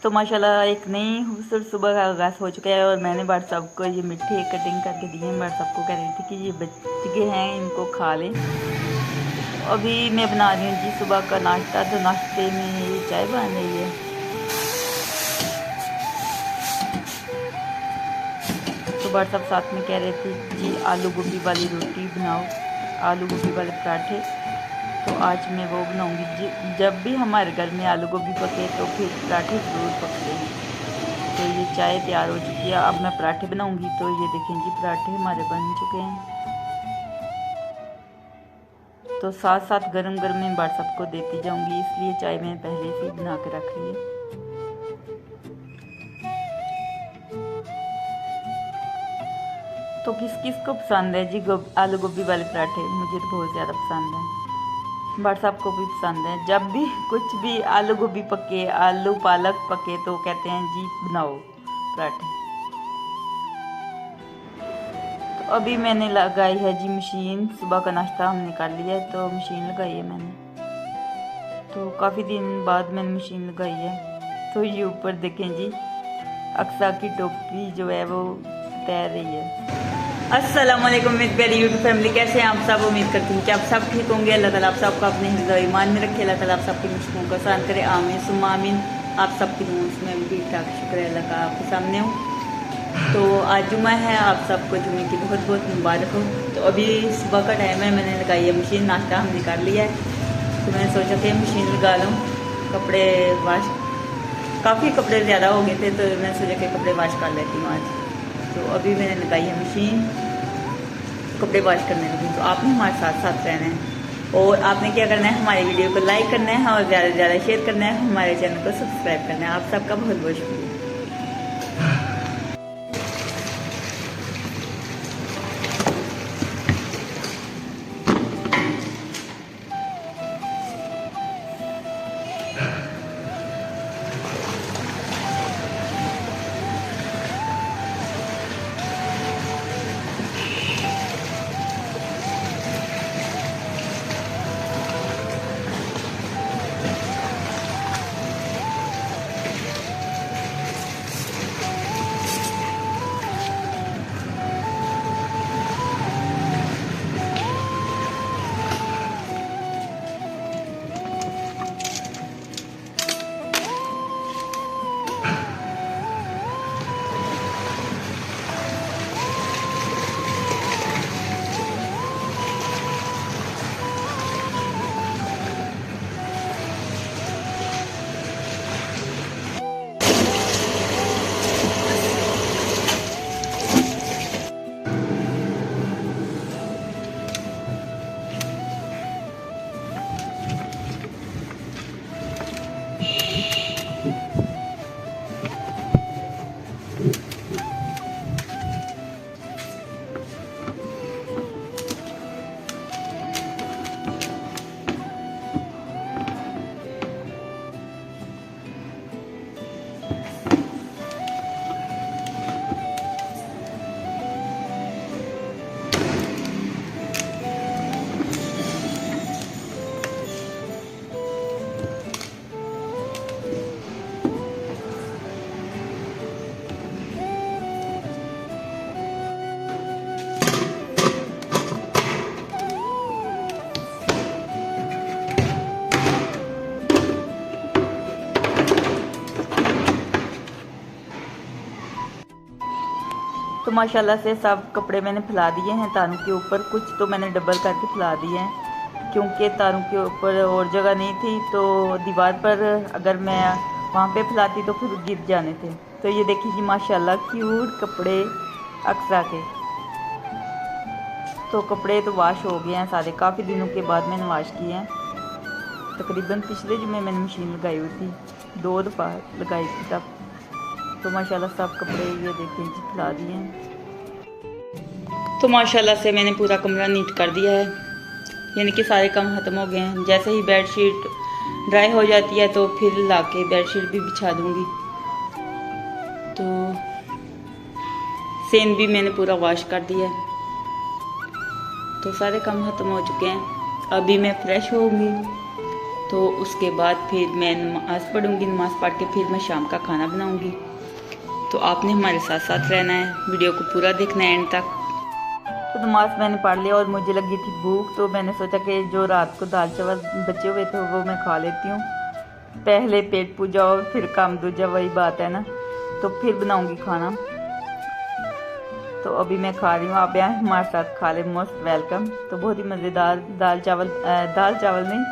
तो माशाल्लाह एक नई खूबसूरत सुबह का आगाज़ हो चुका है और मैंने बट सबको ये मिठी कटिंग करके दी है। बट सबको कह रही थी कि ये बच्चे हैं, इनको खा लें। तो अभी मैं बना रही हूँ जी सुबह का नाश्ता। तो नाश्ते में ये चाय बन रही है। तो बट सब साथ में कह रहे थे जी आलू गोभी वाली रोटी बनाओ, आलू गोभी वाले पराठे। तो आज मैं वो बनाऊंगी। जब भी हमारे घर में आलू गोभी पके तो फिर पराठे ज़रूर पकते हैं। तो ये चाय तैयार हो चुकी है, अब मैं पराठे बनाऊंगी। तो ये देखें जी पराठे हमारे बन चुके हैं। तो साथ साथ गरम गरम मैं बार सबको देती जाऊंगी, इसलिए चाय मैंने पहले से ही बना के रख ली है। तो किस किस को पसंद है जी आलू गोभी वाले पराठे? मुझे तो बहुत ज़्यादा पसंद है, बट सबको भी पसंद है। जब भी कुछ भी आलू गोभी पके, आलू पालक पके तो कहते हैं जी बनाओ पराठे। तो अभी मैंने लगाई है जी मशीन। सुबह का नाश्ता हमने कर लिया है तो मशीन लगाई है मैंने। तो काफ़ी दिन बाद मैंने मशीन लगाई है। तो ये ऊपर देखें जी अक्सा की टोपी जो है वो तैर रही है। अस्सलाम वालेकुम मेरी प्यारी यूट्यूब फैमिली, कैसे हैं आप सब? उम्मीद करती हूँ कि आप सब ठीक होंगे। अल्लाह ताला आप सबको अपने हिफ्ज़ और ईमान में रखे। अल्लाह ताला आप सबकी मुश्किलों को आसान करे, आमीन सुम्मा आमीन। आप सबकी दुआओं में भी ठीक ठाक शुक्र है अल्लाह का आपके सामने हूँ। तो आज जुमा है, आप सबको जुमे की बहुत बहुत मुबारक हो। तो अभी सुबह का टाइम है, मैंने लगाई है मशीन। नाश्ता हमने कर लिया है तो मैंने सोचा कि मशीन लगा लूँ, कपड़े वाश। काफ़ी कपड़े ज़्यादा हो गए थे तो मैंने सोचा कि कपड़े वाश कर लेती हूँ आज। तो अभी मैंने लगाई है मशीन, कपड़े वॉश करने लगी। तो आपने हमारे साथ साथ रहना है और आपने क्या करना है, हमारी वीडियो को लाइक करना है और ज़्यादा से ज़्यादा शेयर करना है, हमारे चैनल को सब्सक्राइब करना है। आप सबका बहुत बहुत शुक्रिया। तो माशाल्लाह से सब कपड़े मैंने फैला दिए हैं तारों के ऊपर। कुछ तो मैंने डबल करके फैला दिए हैं क्योंकि तारों के ऊपर और जगह नहीं थी। तो दीवार पर अगर मैं वहाँ पे फैलाती तो फिर गिर जाने थे। तो ये देखिए जी माशाल्लाह क्यूट कपड़े अक्सा के। तो कपड़े तो वॉश हो गए हैं सारे, काफ़ी दिनों के बाद मैंने वॉश किए हैं। तकरीबन पिछले जुमे मैंने मशीन लगाई हुई थी, 2 दफ़ा लगाई थी तब। तो माशाल्लाह सब कपड़े ये देखें जी फैला दिए हैं। तो माशाल्लाह से मैंने पूरा कमरा नीट कर दिया है, यानी कि सारे काम ख़त्म हो गए हैं। जैसे ही बेडशीट ड्राई हो जाती है तो फिर लाके बेडशीट भी बिछा दूँगी। तो सेन भी मैंने पूरा वॉश कर दिया है। तो सारे काम ख़त्म हो चुके हैं। अभी मैं फ्रेश होऊंगी तो उसके बाद फिर मैं नमाज़ पढ़ूँगी, नमाज़ पढ़ के फिर मैं शाम का खाना बनाऊँगी। तो आपने हमारे साथ साथ रहना है, वीडियो को पूरा देखना है एंड तक। तो नमाज़ मैंने पढ़ लिया और मुझे लगी थी भूख, तो मैंने सोचा कि जो रात को दाल चावल बचे हुए थे वो मैं खा लेती हूँ। पहले पेट पूजा और फिर काम दूजा, वही बात है ना। तो फिर बनाऊँगी खाना। तो अभी मैं खा रही हूँ, आप यहाँ हमारे साथ खा ले, मोस्ट वेलकम। तो बहुत ही मज़ेदार दाल चावल नहीं,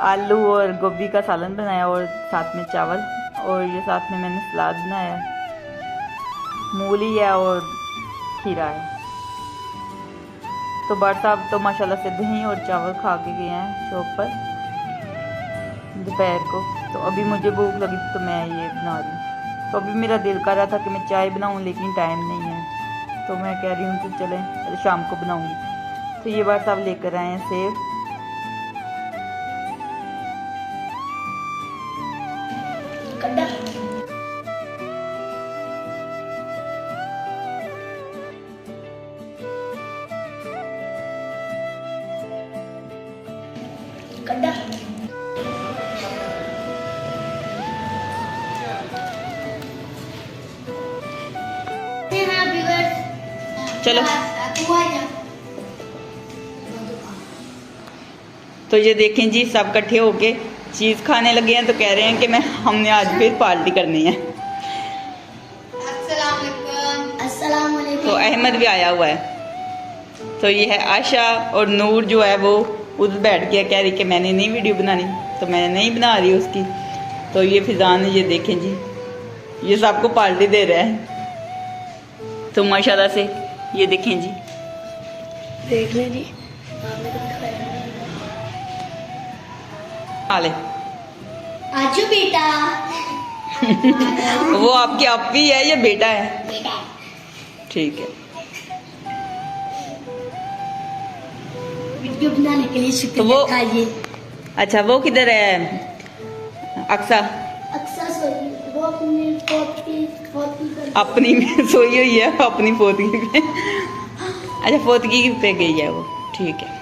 आलू और गोभी का सालन बनाया और साथ में चावल, और ये साथ में मैंने सलाद बनाया, मूली है और खीरा है। तो बट साहब तो माशाल्लाह से दही और चावल खा के गए हैं शॉप पर दोपहर को। तो अभी मुझे भूख लगी तो मैं ये बना रही हूँ। तो अभी मेरा दिल कर रहा था कि मैं चाय बनाऊँ, लेकिन टाइम नहीं है। तो मैं कह रही हूँ कि चलें शाम को बनाऊँगी। तो ये बात साहब लेकर आए हैं सेब, चलो। तो ये देखें जी, सब इकट्ठे होके चीज़ खाने लगे हैं। तो कह रहे हैं कि हमने आज फिर पार्टी करनी है। अस्सलाम वालेकुम। तो अहमद भी आया हुआ है। तो ये है आशा, और नूर जो है वो उधर बैठ गया, कह रही कि मैंने नहीं वीडियो बनानी, तो मैं नहीं बना रही उसकी। तो ये फिजान, ये देखें जी, ये सबको पार्टी दे रहा है। तो माशाल्लाह से ये देखें जी, देख लें जी। आले आजू बेटा। वो आपकी आपी है या बेटा है? बेटा। ठीक है। वीडियो बनाने के लिए तो शुक्रिया। वो खाइए। अच्छा, वो किधर है? अक्सा अक्सर सोई, वो अपनी पोती अपनी में सोई हुई है, अपनी पोतगी पे। अच्छा, पोतगी पे गई है वो, ठीक है।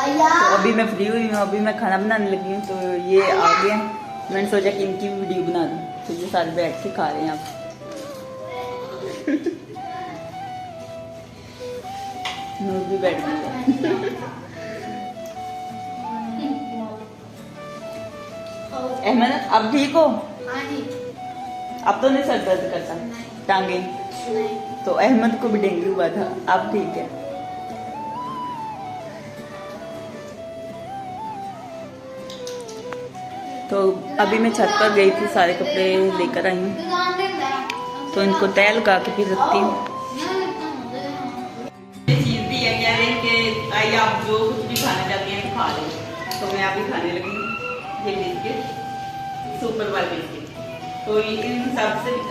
तो अभी मैं फ्री हुई हूँ, अभी मैं खाना बनाने लगी हूँ। तो ये आ गए, मैंने सोचा कि इनकी वीडियो बना दूँ। तो ये सारे बैठ के खा रहे हैं आप। नूर भी बैठ गई। अहमद, अब ठीक हो? अब तो नहीं सर दर्द करता? टांगे? तो अहमद को भी डेंगू हुआ था, अब ठीक है। तो अभी मैं छत पर गई थी, सारे कपड़े लेकर आई हूँ। तो इनको तय लगा के फिर रखती हूँ। चीज़ भी है, कह रहे हैं कि आइए आप जो कुछ भी खाना चाहती हैं तो खा लें। तो मैं अभी खाने लगी ये बिस्किट, सुपर वाले बिस्किट। तो इन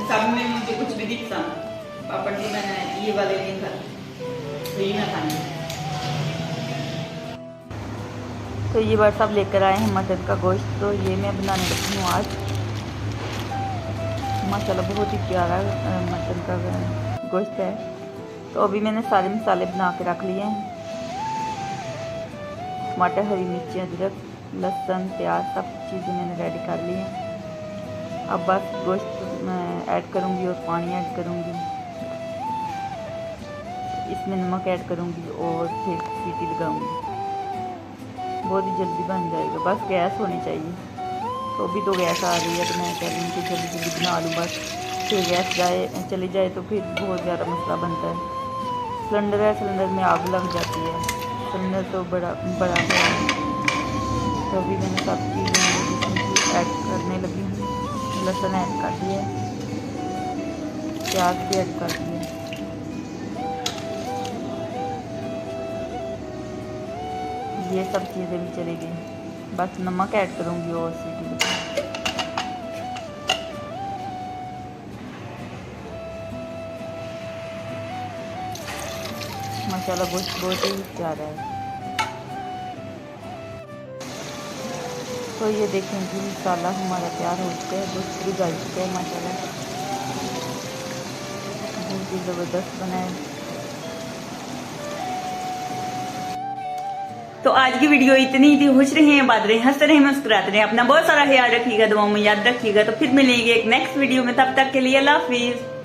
सब में मुझे कुछ भी दिखता पापड़, तो मैंने ये वाले नहीं खाए, तो ये मैं खानी। तो ये बार सब लेकर आए हैं मटन का गोश्त। तो ये मैं बनाने लगी हूँ आज। माशाल्लाह बहुत ही प्यारा मटन का गोश्त है। तो अभी मैंने सारे मसाले बना के रख लिए हैं, टमाटर, हरी मिर्ची, अदरक, लहसुन, प्याज, सब चीज़ें मैंने रेडी कर ली हैं। अब बस गोश्त ऐड करूँगी और पानी ऐड करूँगी, इसमें नमक ऐड करूँगी और फिर सीटी लगाऊँगी। बहुत ही जल्दी बन जाएगा, बस गैस होनी चाहिए। तो अभी तो गैस आ रही है, तो मैं कह रही हूँ कि जल्दी जल्दी बना लूँ बस। फिर गैस चली जाए तो फिर बहुत ज़्यादा मसला बनता है। सिलेंडर है, सिलेंडर में आग लग जाती है, सिलेंडर तो बड़ा है। तो अभी मैंने सब चीज़ें ऐड करने लगी हूँ। लहसुन ऐड कर दिया, प्याज भी ऐड कर दिया, ये सब चीज़ें भी चली गई। बस नमक ऐड करूँगी और सीटी लगा। माशाल्लाह गोश्त बहुत ही प्यारा है। तो ये देखें कि मसाला हमारा तैयार हो चुका है, गोश्त भी गल चुका है माशाल्लाह, बहुत ही ज़बरदस्त बना है। तो आज की वीडियो इतनी ही थी। खुश रहे, बात रहे, हंसते रहे, मुस्कुराते रहे, अपना बहुत सारा ख्याल रखिएगा, दुआओं में याद रखिएगा। तो फिर मिलेंगे एक नेक्स्ट वीडियो में, तब तक के लिए अल्लाह हाफिज।